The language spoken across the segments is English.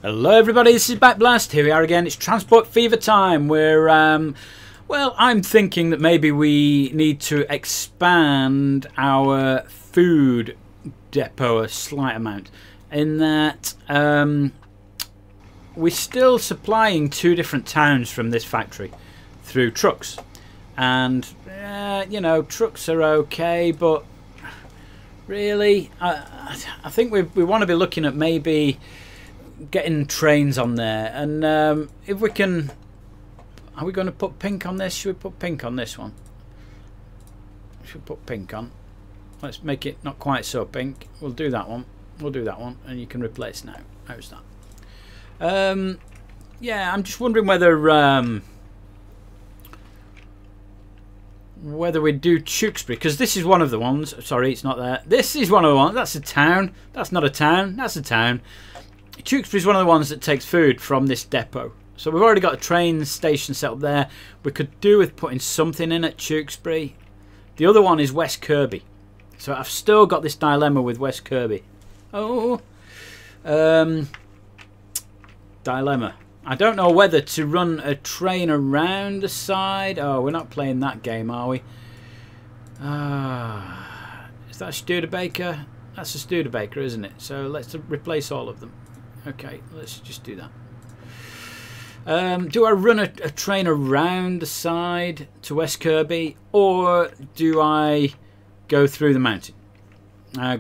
Hello everybody, this is Backblast. Here we are again. It's Transport Fever time. We're, well, I'm thinking that maybe we need to expand our food depot a slight amount. In that, we're still supplying two different towns from this factory through trucks. And, you know, trucks are okay, but really, I think we want to be looking at maybe getting trains on there. And if we can, are we going to put pink on this? Should we put pink on this one? Should we put pink on? Let's make it not quite so pink. We'll do that one. We'll do that one, and you can replace now. How's that? Yeah, I'm just wondering whether we do Tewkesbury, because this is one of the ones. Sorry, it's not there. This is one of the ones. That's a town. That's not a town. That's a town. Tewkesbury is one of the ones that takes food from this depot. So we've already got a train station set up there. We could do with putting something in at Tewkesbury. The other one is West Kirby. So I've still got this dilemma with West Kirby. Oh, dilemma. I don't know whether to run a train around the side. Oh, we're not playing that game, are we? Is that a Studebaker? That's a Studebaker, isn't it? So let's replace all of them. Okay, let's just do that. Do I run a train around the side to West Kirby, or do I go through the mountain?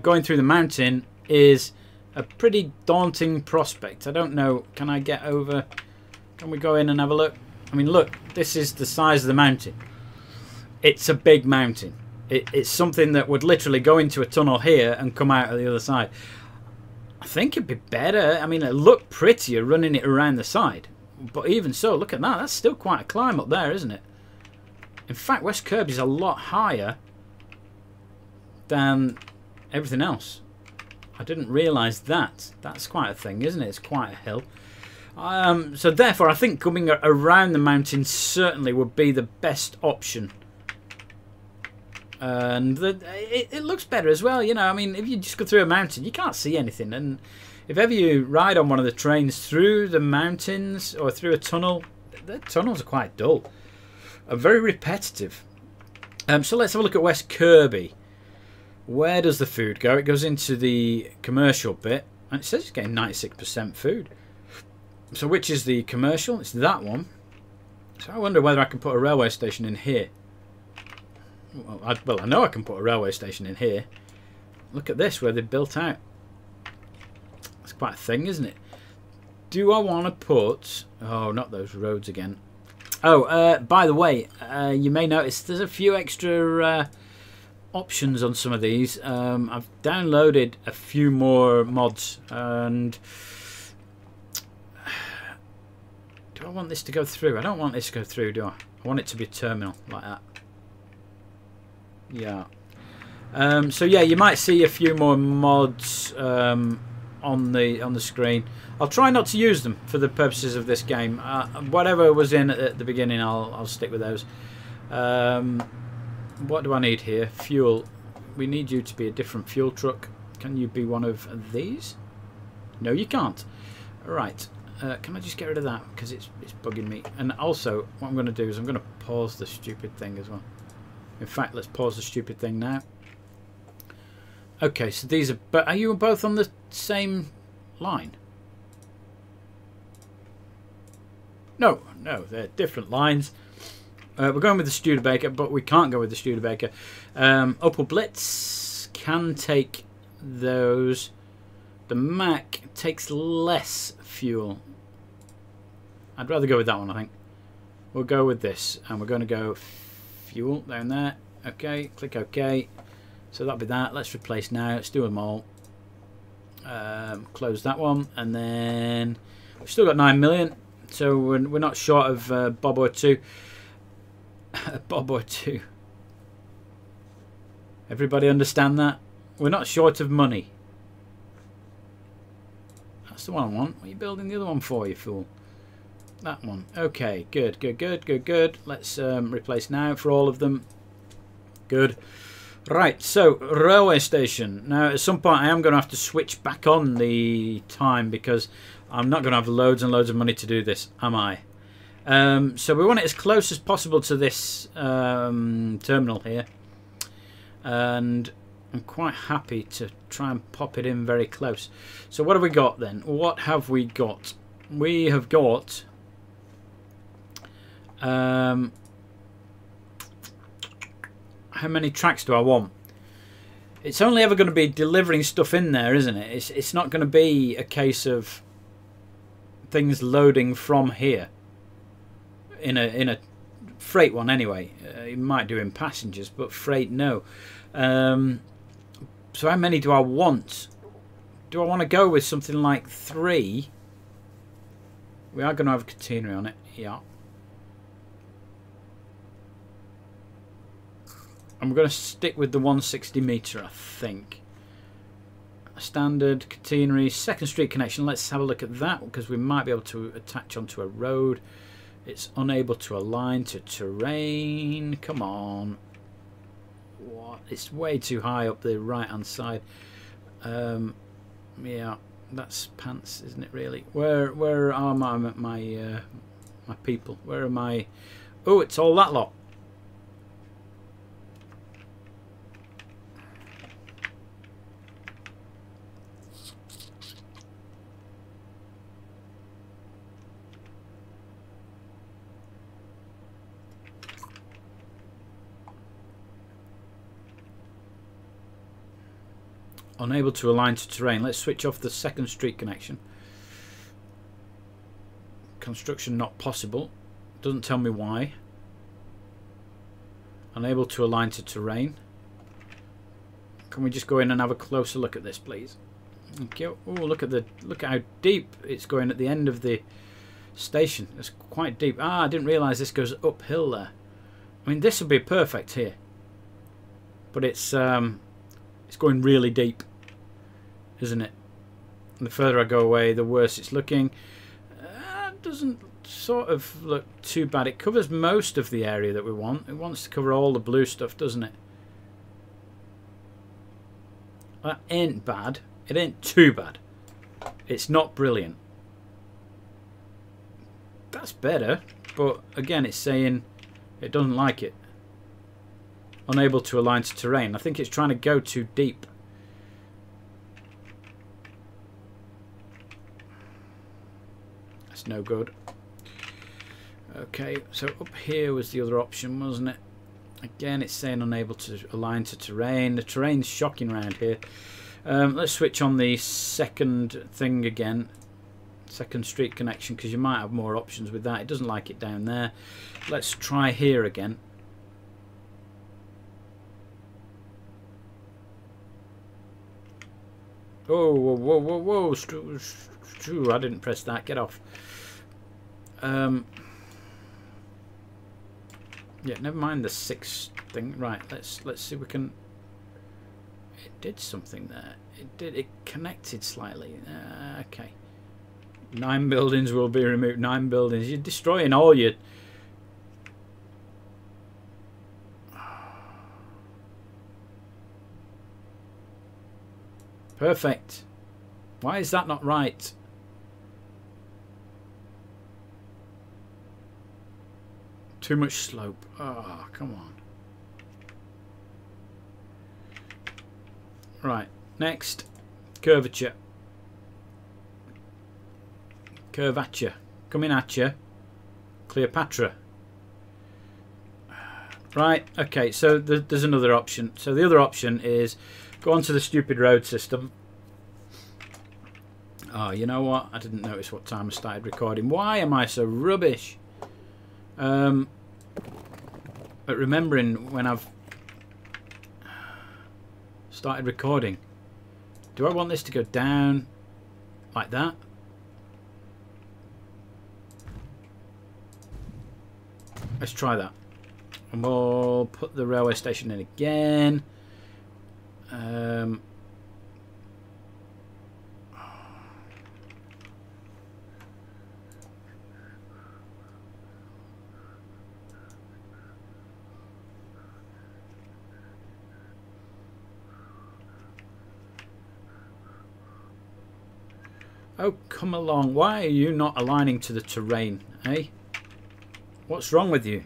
Going through the mountain is a pretty daunting prospect. I don't know. Can I get over? Can we go in and have a look? I mean, look, this is the size of the mountain. It's a big mountain. It's something that would literally go into a tunnel here and come out of the other side. I think it'd be better. I mean, it'd look prettier running it around the side. But even so, look at that. That's still quite a climb up there, isn't it? In fact, West Kirby's a lot higher than everything else. I didn't realise that. That's quite a thing, isn't it? It's quite a hill. So therefore, I think coming around the mountain certainly would be the best option. And it looks better as well, you know. I mean, if you just go through a mountain, you can't see anything. And if ever you ride on one of the trains through the mountains or through a tunnel, the tunnels are quite dull. Very repetitive. So let's have a look at West Kirby. Where does the food go? It goes into the commercial bit. And it says it's getting 96% food. So which is the commercial? It's that one. So I wonder whether I can put a railway station in here. Well, I know I can put a railway station in here. Look at this, where they've built out. That's quite a thing, isn't it? Do I want to put... Oh, not those roads again. Oh, by the way, you may notice there's a few extra options on some of these. I've downloaded a few more mods, and... Do I want this to go through? I don't want this to go through, do I? I want it to be a terminal, like that. Yeah. So yeah, you might see a few more mods on the screen. I'll try not to use them for the purposes of this game. Whatever was in at the beginning, I'll stick with those. What do I need here? Fuel. We need you to be a different fuel truck. Can you be one of these? No, you can't. Right. Can I just get rid of that, because it's bugging me. And also, what I'm going to do is I'm going to pause the stupid thing as well. In fact, let's pause the stupid thing now. Okay, so these are... But are you both on the same line? No, they're different lines. We're going with the Studebaker, but we can't go with the Studebaker. Opel Blitz can take those. The Mack takes less fuel. I'd rather go with that one, I think. We'll go with this, and we're going to go fuel down there. Okay, click OK. So that'll be that. Let's replace now. Let's do them all. Close that one, and then we've still got 9 million, so we're not short of bob or two. Bob or two. Everybody understand that? We're not short of money. That's the one I want. What are you building the other one for, you fool? That one. Okay, good. Let's replace now for all of them. Good. Right, so railway station. Now at some point I am going to have to switch back on the time because I'm not going to have loads and loads of money to do this, am I? So we want it as close as possible to this terminal here, and I'm quite happy to try and pop it in very close. So what have we got then? What have we got? We have got how many tracks do I want? It's only ever going to be delivering stuff in there, isn't it? It's not going to be a case of things loading from here in a freight one anyway. You might do in passengers, but freight no. So how many do I want? Do I want to go with something like 3? We are going to have a catenary on it, yeah. I'm going to stick with the 160 metre, I think. Standard catenary, second street connection. Let's have a look at that because we might be able to attach onto a road. It's unable to align to terrain. Come on. What? It's way too high up the right hand side. Yeah, that's pants, isn't it? Really? Where are my people? Where are my? Oh, it's all that lot. Unable to align to terrain. Let's switch off the second street connection. Construction not possible. Doesn't tell me why. Unable to align to terrain. Can we just go in and have a closer look at this, please? Okay. Oh, look at how deep it's going at the end of the station. It's quite deep. Ah, I didn't realise this goes uphill there. I mean, this would be perfect here, but it's going really deep, isn't it? And the further I go away, the worse it's looking. Doesn't sort of look too bad. It covers most of the area that we want. It wants to cover all the blue stuff, doesn't it? That ain't bad. It ain't too bad. It's not brilliant. That's better, but again, it's saying it doesn't like it. Unable to align to terrain. I think it's trying to go too deep. That's no good. Okay, so up here was the other option, wasn't it? Again, it's saying unable to align to terrain. The terrain's shocking around here. Let's switch on the second thing again. Second street connection, because you might have more options with that. It doesn't like it down there. Let's try here again. Oh, whoa, whoa, whoa, whoa. I didn't press that. Get off. Yeah, never mind the 6 thing. Right, let's see if we can. It did something there. It connected slightly. Okay. 9 buildings will be removed. 9 buildings. You're destroying all your. Perfect. Why is that not right? Too much slope. Oh, come on. Right. Next. Curvature. Curvature. Coming at you. Cleopatra. Right. Okay. So there's another option. So the other option is go onto the stupid road system. Oh, you know what? I didn't notice what time I started recording. Why am I so rubbish? But remembering when I've started recording, do I want this to go down like that? Let's try that. And we'll put the railway station in again. Oh, come along. Why are you not aligning to the terrain, eh? What's wrong with you?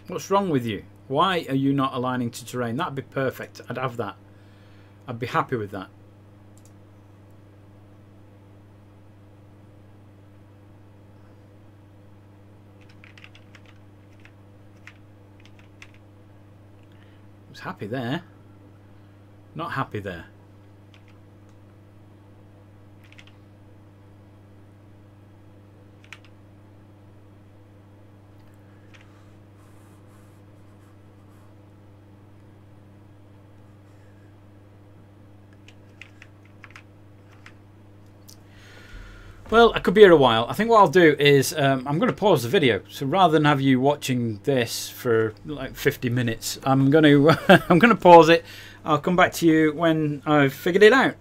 What's wrong with you? Why are you not aligning to terrain? That'd be perfect. I'd have that. I'd be happy with that. I was happy there. Not happy there. Well, I could be here a while. I think what I'll do is I'm going to pause the video. So rather than have you watching this for like 50 minutes, I'm going to I'm going to pause it. I'll come back to you when I've figured it out.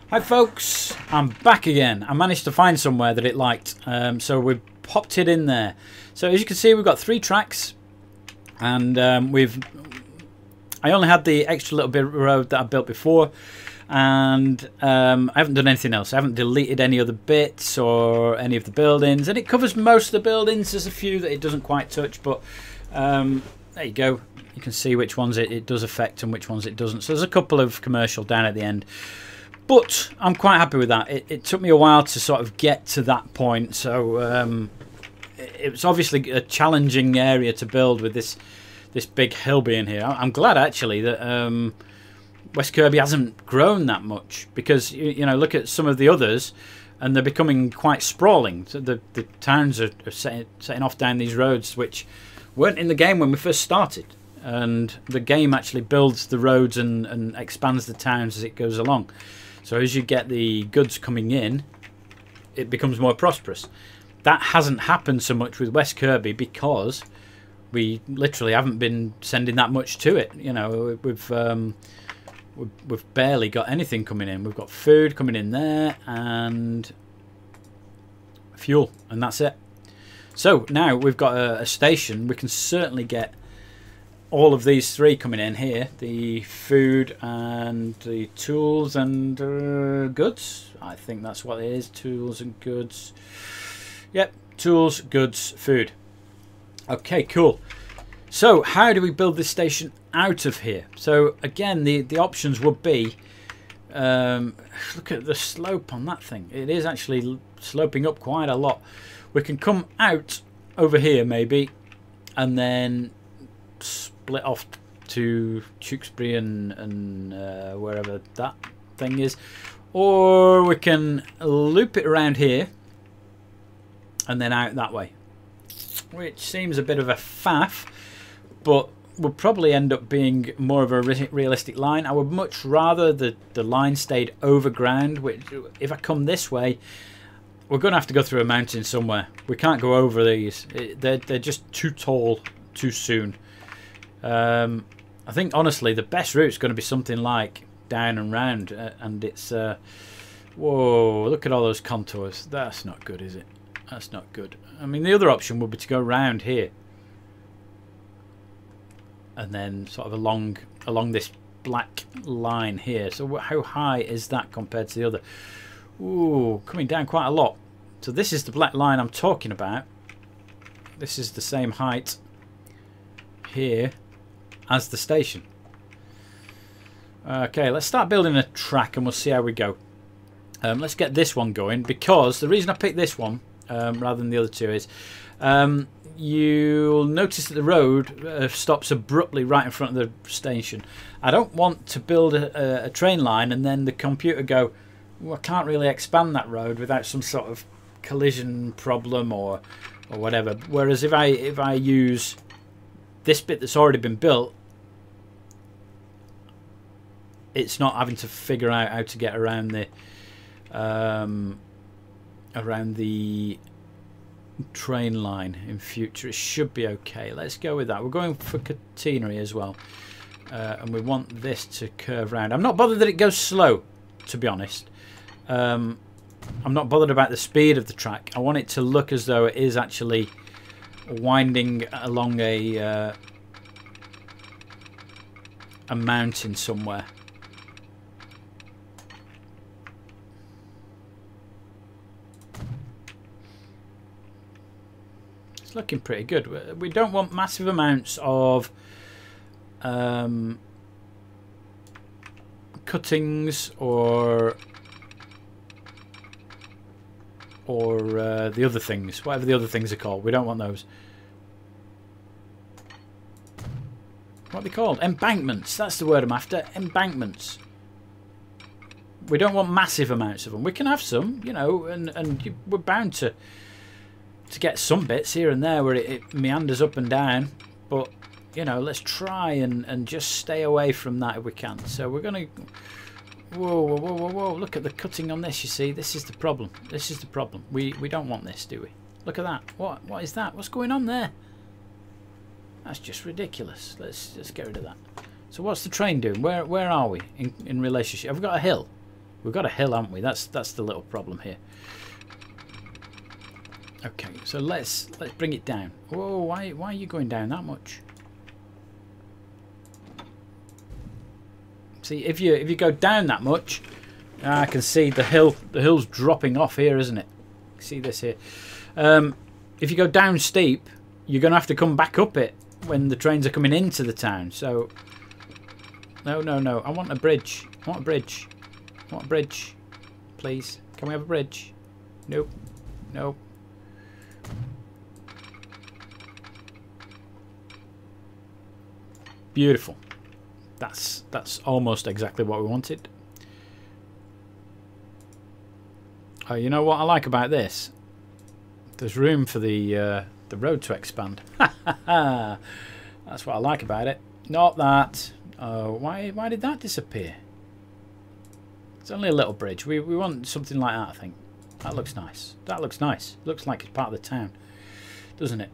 Hi folks, I'm back again. I managed to find somewhere that it liked, so we popped it in there. So as you can see, we've got 3 tracks, and I only had the extra little bit of road that I built before. And I haven't done anything else. I haven't deleted any other bits or any of the buildings, and it covers most of the buildings. There's a few that it doesn't quite touch, but there you go. You can see which ones it does affect and which ones it doesn't. So there's a couple of commercial down at the end, but I'm quite happy with that. It took me a while to sort of get to that point, so it was obviously a challenging area to build with this big hill being here. I'm glad actually that West Kirby hasn't grown that much, because you know, look at some of the others and they're becoming quite sprawling. So the towns are setting off down these roads which weren't in the game when we first started, and the game actually builds the roads and expands the towns as it goes along. So as you get the goods coming in, it becomes more prosperous. That hasn't happened so much with West Kirby because we literally haven't been sending that much to it. You know, we've barely got anything coming in. We've got food coming in there and fuel, and that's it. So now we've got a station. We can certainly get all of these 3 coming in here: the food and the tools and goods. I think that's what it is: tools and goods. Yep, tools, goods, food. Okay, cool. So how do we build this station out of here? So again, the options would be, look at the slope on that thing. It is actually sloping up quite a lot. We can come out over here maybe, and then split off to Tewkesbury and wherever that thing is, or we can loop it around here and then out that way, which seems a bit of a faff, but will probably end up being more of a realistic line. I would much rather the line stayed overground, which if I come this way, we're going to have to go through a mountain somewhere. We can't go over these. They're just too tall too soon. I think honestly the best route is going to be something like down and round, and it's whoa, look at all those contours. That's not good, is it? That's not good. I mean, the other option would be to go round here and then sort of along this black line here. So how high is that compared to the other? Ooh, coming down quite a lot. So this is the black line I'm talking about. This is the same height here as the station. Okay, let's start building a track and we'll see how we go. Let's get this one going, because the reason I picked this one rather than the other 2 is you'll notice that the road stops abruptly right in front of the station. I don't want to build a train line and then the computer go, well, I can't really expand that road without some sort of collision problem or whatever. Whereas if I use this bit that's already been built, it's not having to figure out how to get around the train line in future. It should be okay. Let's go with that. We're going for catenary as well, and we want this to curve round. I'm not bothered that it goes slow, to be honest. I'm not bothered about the speed of the track. I want it to look as though it is actually winding along a a mountain somewhere. It's looking pretty good. We don't want massive amounts of cuttings or the other things, whatever the other things are called. We don't want those. What are they called? Embankments. That's the word I'm after. Embankments. We don't want massive amounts of them. We can have some, you know, and we're bound to get some bits here and there where it meanders up and down. But, you know, let's try and just stay away from that if we can. So we're going to... Whoa, whoa, whoa, whoa, whoa. Look at the cutting on this, you see. This is the problem. This is the problem. We don't want this, do we? Look at that. What is that? What's going on there? That's just ridiculous. Let's just get rid of that. So what's the train doing? Where are we in relationship? Have we got a hill? We've got a hill, haven't we? That's the little problem here. Okay, so let's bring it down. Whoa, why are you going down that much? See, if you go down that much, I can see the hill's dropping off here, isn't it? See this here. If you go down steep, you're going to have to come back up it when the trains are coming into the town. So, no. I want a bridge. I want a bridge. I want a bridge. Please. Can we have a bridge? Nope. Nope. Beautiful. That's almost exactly what we wanted. Oh, you know what I like about this? There's room for the road to expand. That's what I like about it. Not that. Why did that disappear? It's only a little bridge. We want something like that, I think. That looks nice. That looks nice. Looks like it's part of the town, doesn't it?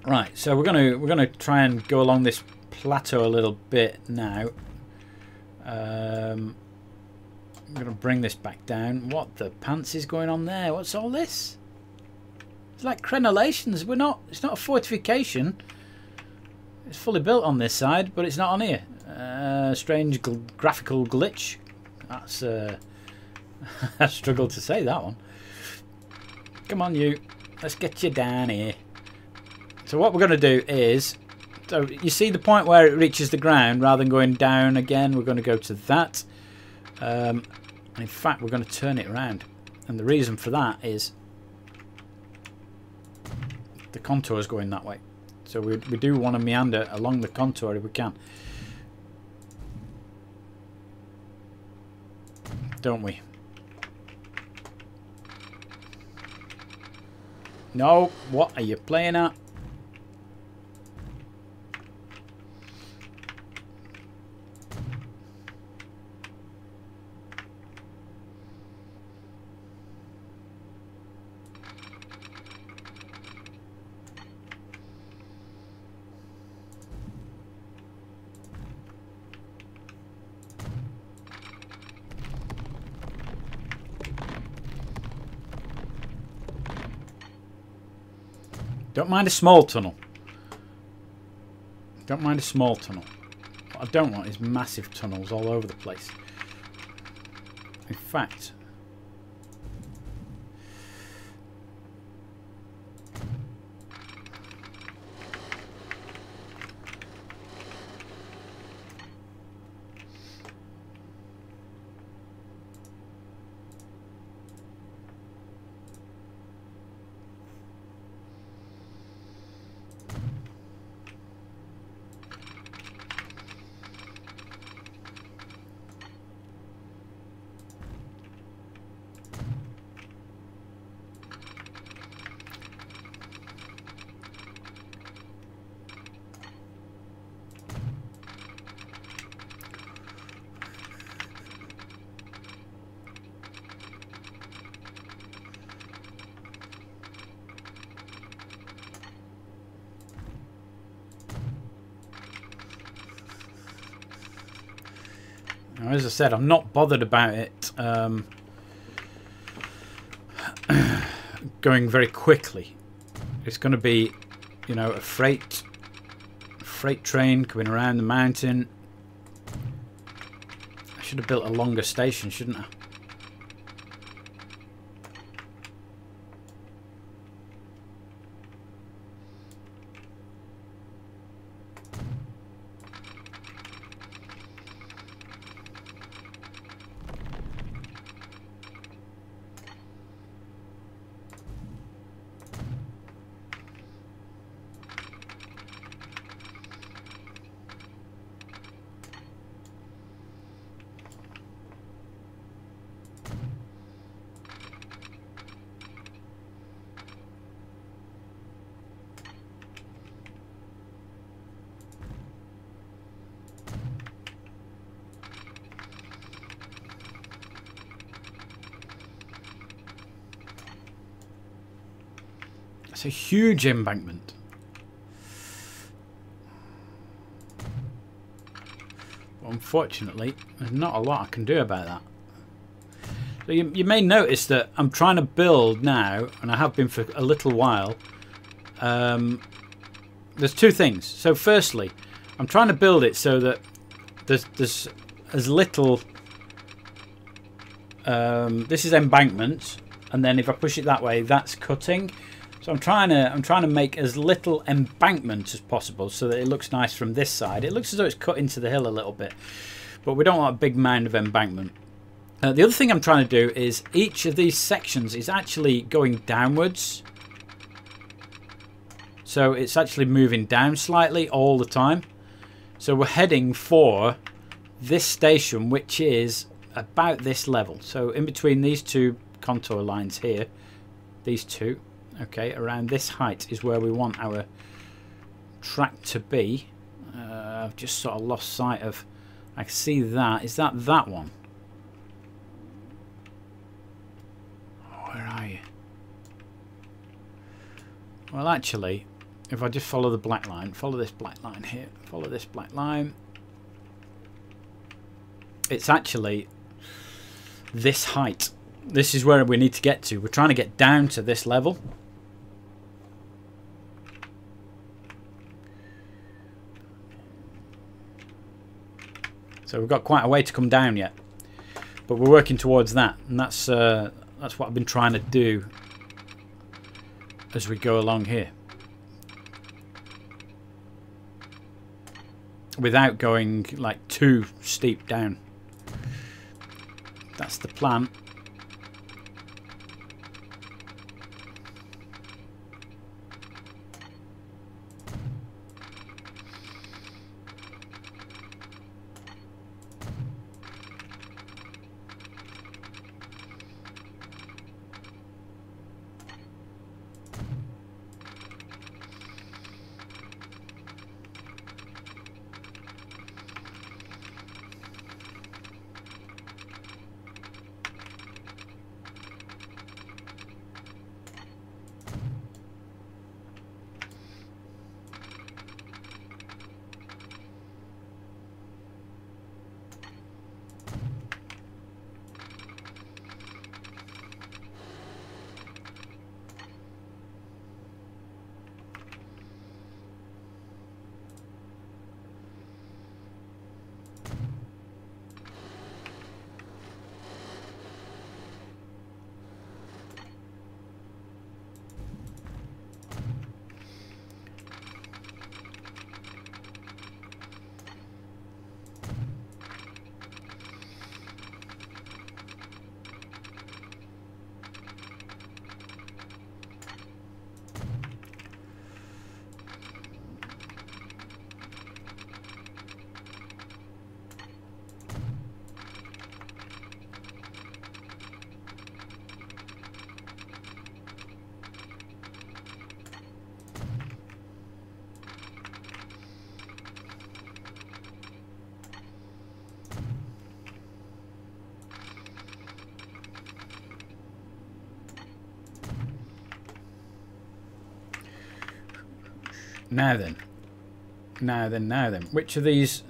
Right. So we're gonna try and go along this plateau a little bit now. I'm gonna bring this back down. What the pants is going on there? What's all this? It's like crenellations. It's not a fortification. It's fully built on this side, but it's not on here. Strange graphical glitch. That's I struggled to say that one. Come on, you. Let's get you down here. So what we're going to do is, so you see the point where it reaches the ground, rather than going down again, we're going to go to that. In fact, we're going to turn it around, and the reason for that is the contour is going that way. So we do want to meander along the contour if we can, don't we? No, what are you playing at? Don't mind a small tunnel. Don't mind a small tunnel. What I don't want is massive tunnels all over the place. In fact, as I said, I'm not bothered about it going very quickly. It's going to be, you know, a freight train coming around the mountain, should have built a longer station, shouldn't I? It's a huge embankment. But unfortunately, there's not a lot I can do about that. So you may notice that I'm trying to build now, and I have been for a little while. There's two things. So firstly, I'm trying to build it so that there's as little. This is embankment, and then if I push it that way, that's cutting. So I'm trying to make as little embankment as possible so that it looks nice from this side. It looks as though it's cut into the hill a little bit, but we don't want a big mound of embankment. The other thing I'm trying to do is each of these sections is actually going downwards. So it's actually moving down slightly all the time. So we're heading for this station, which is about this level. So in between these two contour lines here, these two. Okay, around this height is where we want our track to be. I've just sort of lost sight of. I can see that. Is that one? Oh, where are you? Well, actually, if I just follow the black line, follow this black line here, follow this black line. It's actually this height. This is where we need to get to. We're trying to get down to this level. So we've got quite a way to come down yet, but we're working towards that, and that's what I've been trying to do as we go along here, without going like too steep down. That's the plan. Now then. Which of these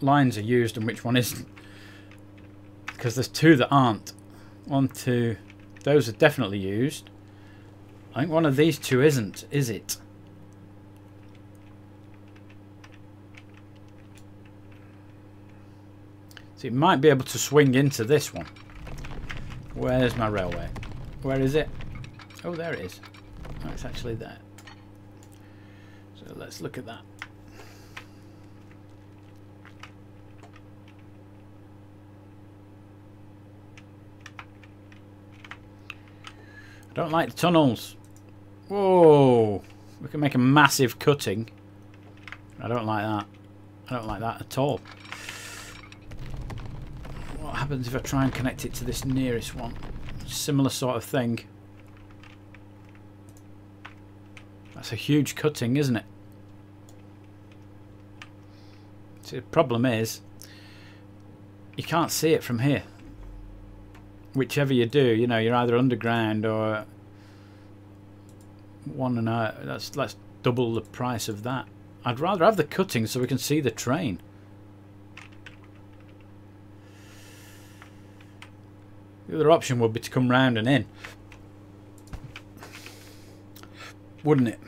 lines are used and which one isn't? Because there's two that aren't. One, two. Those are definitely used. I think one of these two isn't, is it? So it might be able to swing into this one. Where's my railway? Where is it? Oh, there it is. Oh, it's actually there. So let's look at that. I don't like the tunnels. Whoa! We can make a massive cutting. I don't like that. I don't like that at all. What happens if I try and connect it to this nearest one? Similar sort of thing. That's a huge cutting, isn't it? See, the problem is you can't see it from here. Whichever you do, you know, you're either underground or one and a, that's double the price of that. I'd rather have the cutting so we can see the train. The other option would be to come round and in, wouldn't it?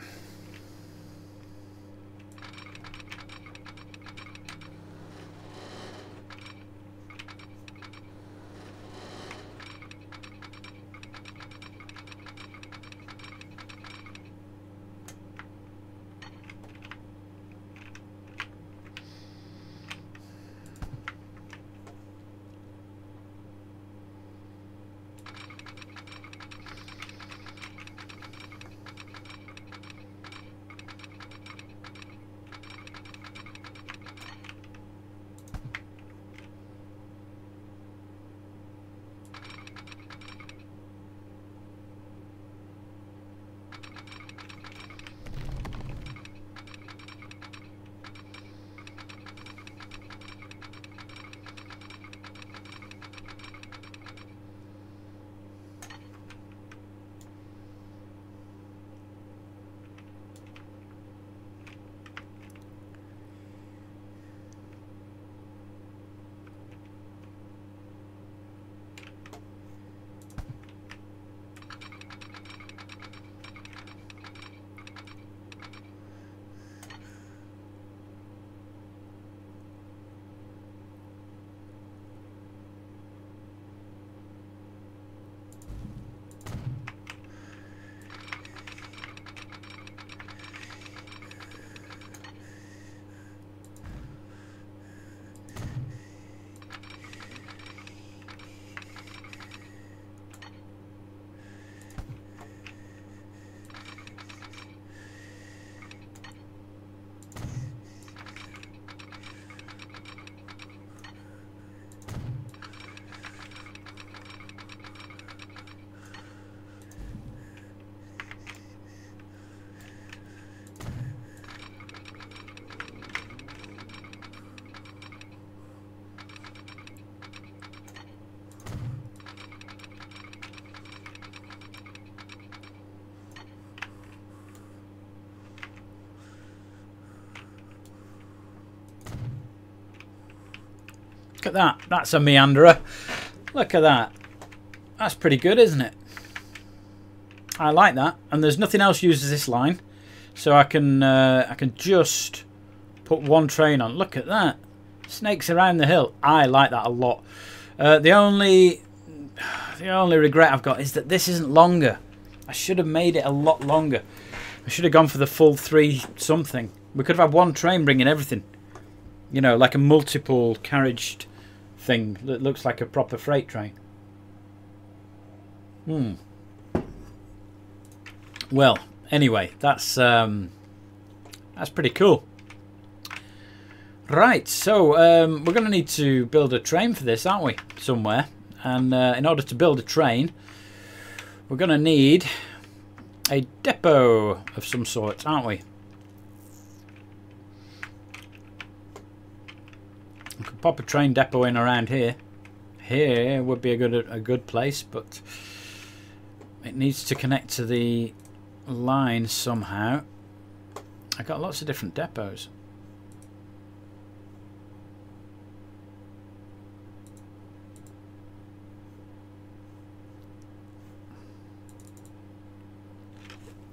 Look at that. That's a meanderer. Look at that. That's pretty good, isn't it? I like that. And there's nothing else uses this line, so I can just put one train on. Look at that. Snakes around the hill. I like that a lot. The only regret I've got is that this isn't longer. I should have made it a lot longer. I should have gone for the full 3 something. We could have had one train bringing everything. You know, like a multiple carriaged thing that looks like a proper freight train. Well, anyway, that's pretty cool. Right, so we're going to need to build a train for this, aren't we? Somewhere. And in order to build a train, we're going to need a depot of some sort, aren't we? We could pop a train depot in around here. Here would be a good place, but it needs to connect to the line somehow. I've got lots of different depots.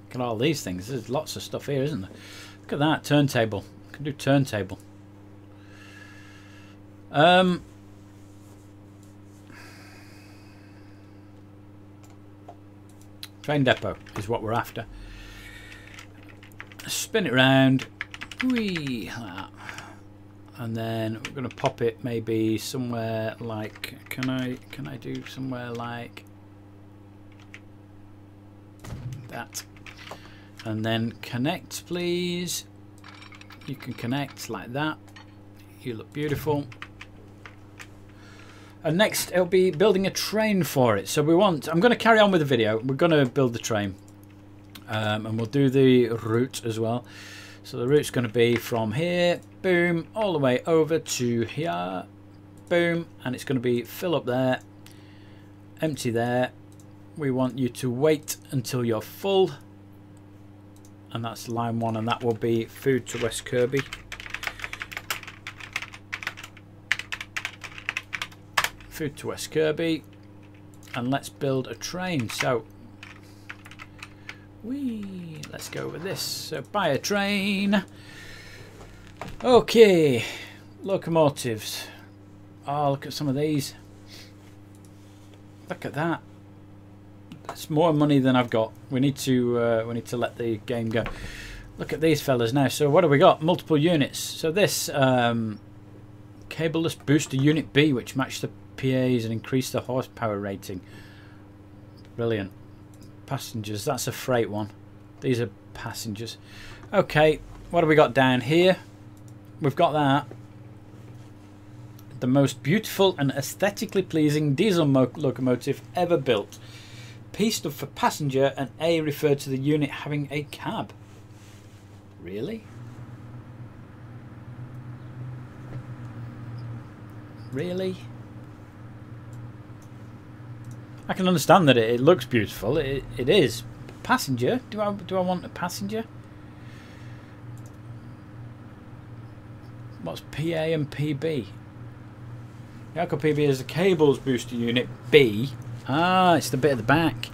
Look at all these things. There's lots of stuff here, isn't there? Look at that turntable. I can do turntable. Train depot is what we're after. Spin it round. Whee, like that. And then we're going to pop it maybe somewhere like, can I do somewhere like that? And then connect, please. You can connect like that. You look beautiful. And next it'll be building a train for it. So I'm going to carry on with the video. We're going to build the train. And we'll do the route as well. So the route's going to be from here, boom, all the way over to here, boom, and it's going to be fill up there, empty there. We want you to wait until you're full, and that's line 1, and that will be food to West Kirby. Food to West Kirby, and let's build a train. So let's go with this. So buy a train. Okay, locomotives. Oh, look at some of these. Look at that. That's more money than I've got. We need to let the game go. Look at these fellas now. So what have we got? Multiple units. So this cableless booster unit B, which matched the PAs and increased the horsepower rating. Brilliant. Passengers, that's a freight one. These are passengers. Okay, what have we got down here? We've got that. The most beautiful and aesthetically pleasing diesel locomotive ever built. P stood for passenger and A referred to the unit having a cab. Really? Really? I can understand that it looks beautiful. It is. Passenger? Do I want a passenger? What's PA and PB? The Alco PB is a cables booster unit. B. Ah, it's the bit at the back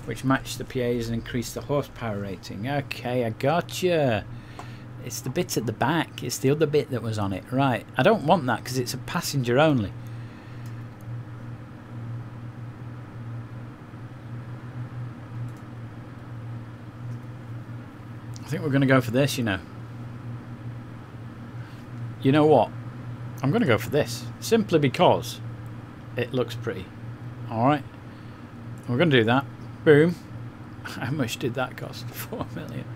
which matched the PAs and increased the horsepower rating. Okay, I gotcha. It's the bit at the back. It's the other bit that was on it. Right. I don't want that because it's a passenger only. I think we're going to go for this, you know. You know what? I'm going to go for this. Simply because it looks pretty. Alright. We're going to do that. Boom. How much did that cost? 4 million.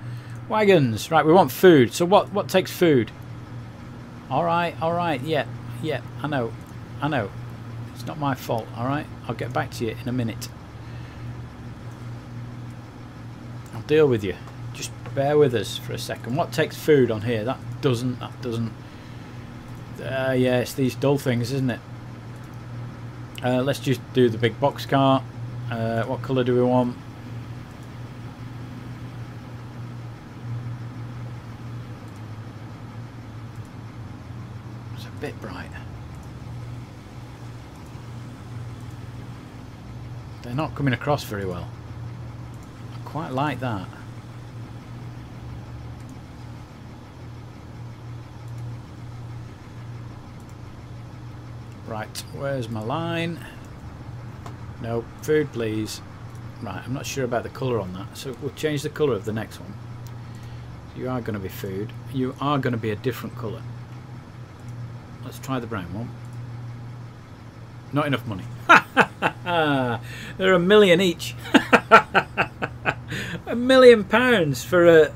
Wagons. Right, we want food. So what takes food? Alright, alright. Yeah, yeah. I know. I know. It's not my fault. Alright. I'll get back to you in a minute. I'll deal with you. Just bear with us for a second. What takes food on here? That doesn't. Yeah, it's these dull things, isn't it? Let's just do the big box car. What colour do we want? It's a bit bright. They're not coming across very well. I quite like that. Right, where's my line? No, food please. Right, I'm not sure about the colour on that, so we'll change the colour of the next one. You are going to be food. You are going to be a different colour. Let's try the brown one. Not enough money. They're £1 million each. £1 million for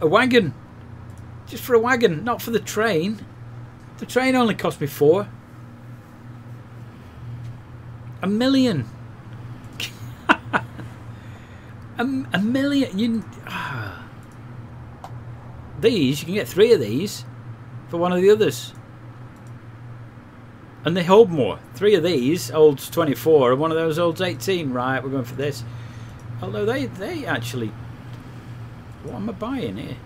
a wagon. Just for a wagon, not for the train. The train only cost me 4. $1 million. a million. These, you can get 3 of these for one of the others. And they hold more. 3 of these, old's 24, and one of those old's 18. Right, we're going for this. Although they actually... What am I buying here?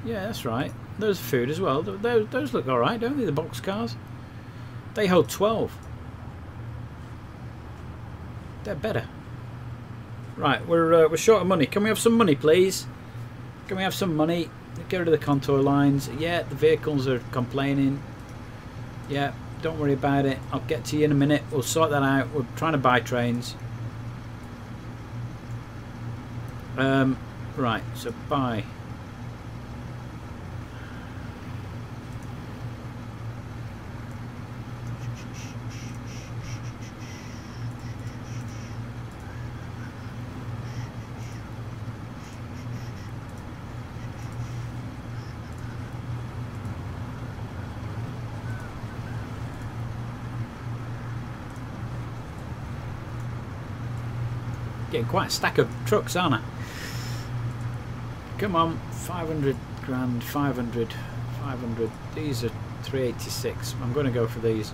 Yeah, that's right. Those food as well. Those look alright, don't they? The box cars. They hold 12. They're better. Right, we're short of money. Can we have some money, please? Can we have some money? Get rid of the contour lines. Yeah, the vehicles are complaining. Yeah, don't worry about it. I'll get to you in a minute. We'll sort that out. We're trying to buy trains. Right, so buy. Getting quite a stack of trucks, aren't I? Come on, 500 grand, 500, 500. These are 386. I'm going to go for these.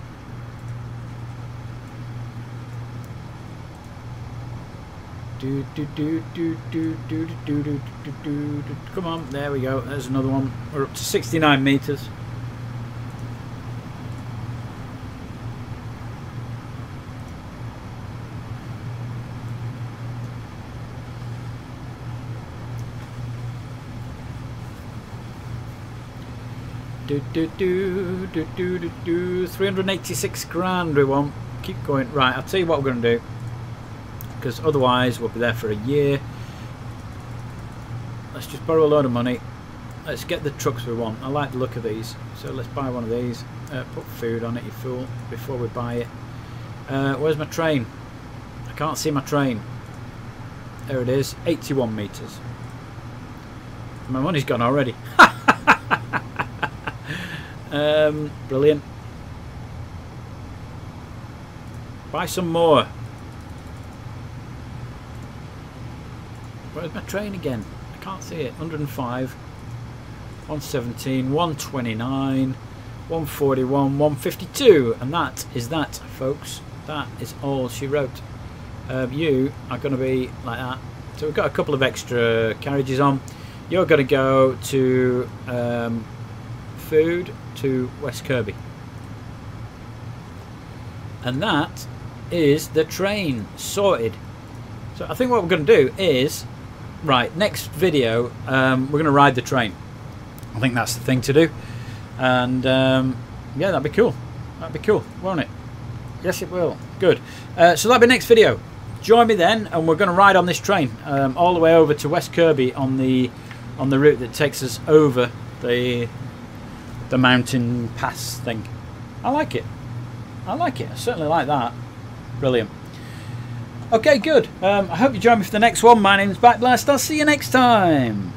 Come on, there we go. There's another one. We're up to 69 meters. Do, do, do, do, do, do, do. 386 grand we want. Keep going. Right, I'll tell you what we're going to do, because otherwise we'll be there for a year. Let's just borrow a load of money. Let's get the trucks we want. I like the look of these, so let's buy one of these. Put food on it, you fool, before we buy it. Where's my train? I can't see my train. There it is, 81 meters. My money's gone already. Brilliant. Buy some more. Where's my train again? I can't see it. 105, 117, 129, 141, 152, and that is that, folks. That is all she wrote. You are going to be like that. So we've got a couple of extra carriages on. You're going to go to food to West Kirby, and that is the train sorted. So I think what we're going to do is, right, next video we're going to ride the train. I think that's the thing to do, and yeah, that'd be cool. That'd be cool, won't it? Yes, it will. Good. So that'll be next video. Join me then, and we're going to ride on this train all the way over to West Kirby on the route that takes us over the mountain pass thing. I like it. I like it. I certainly like that. Brilliant. Okay, good. I hope you join me for the next one. My name's Backblast. I'll see you next time.